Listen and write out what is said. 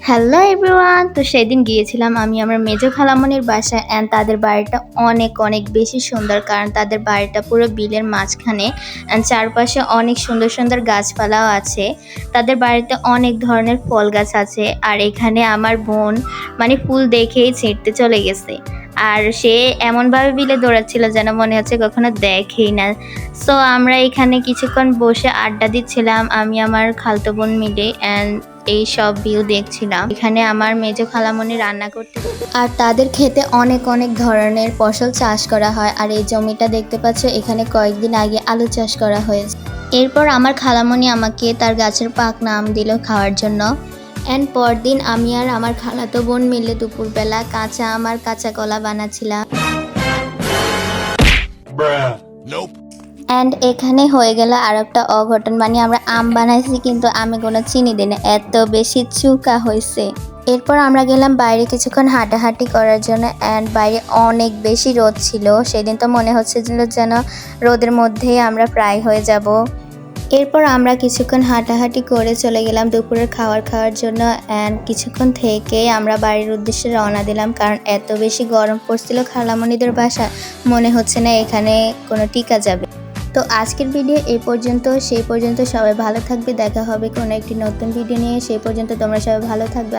Hello everyone, তো সেদিন গিয়েছিলাম আমি আমার মেজো খালামণির বাসায় অ্যান্ড তাদের বাড়িটা অনেক অনেক বেশি সুন্দর, কারণ তাদের বাড়িটা পুরো বিলের মাঝখানে অ্যান্ড চারপাশে অনেক সুন্দর সুন্দর গাছপালাও আছে। তাদের বাড়িতে অনেক ধরনের ফল গাছ আছে, আর এখানে আমার বোন মানে ফুল দেখেই ছিঁড়তে চলে গেছে। আর সে এমনভাবে বিলে দৌড়াচ্ছিল যেন মনে হচ্ছে কখনো দেখেই না। সো আমরা এখানে কিছুক্ষণ বসে আড্ডা দিচ্ছিলাম, আমি আমার খালতো বোন মিলে, অ্যান্ড এই সব ভিউ দেখছিলাম। এখানে আমার মেজো খালামণি রান্না করতে, আর তাদের খেতে অনেক অনেক ধরনের ফসল চাষ করা হয়। আর এই জমিটা দেখতে পাচ্ছ, এখানে কয়েকদিন আগে আলু চাষ করা হয়েছে। এরপর আমার খালামণি আমাকে তার গাছের পাকনা আম দিল খাওয়ার জন্য। অ্যান্ড পরদিন আমি আর আমার খালাতো বোন মিলে দুপুরবেলা কাঁচা আম আর কাঁচা কলা বানাচ্ছিলাম। অ্যান্ড এখানে হয়ে গেল আর একটা অঘটন, মানে আমরা আম বানাইছি কিন্তু আমি কোনো চিনি দিই না, এত বেশি চুকা হয়েছে। এরপর আমরা গেলাম বাইরে কিছুক্ষণ হাঁটাহাঁটি করার জন্য, অ্যান্ড বাইরে অনেক বেশি রোদ ছিল। সেদিন তো মনে হচ্ছিল যেন রোদের মধ্যেই আমরা প্রায় হয়ে যাব। এরপর আমরা কিছুক্ষণ হাঁটাহাঁটি করে চলে গেলাম দুপুরের খাওয়ার জন্য, অ্যান্ড কিছুক্ষণ থেকে আমরা বাড়ির উদ্দেশ্যে রওনা দিলাম, কারণ এত বেশি গরম পড়ছিল খালামণিদের বাসায়, মনে হচ্ছে না এখানে কোনো টিকা যাবে। তো আজকের ভিডিও এই পর্যন্ত, সেই পর্যন্ত সবাই ভালো থাকবে, দেখা হবে কোনো একটি নতুন ভিডিও নিয়ে। সেই পর্যন্ত তোমরা সবাই ভালো থাকবে।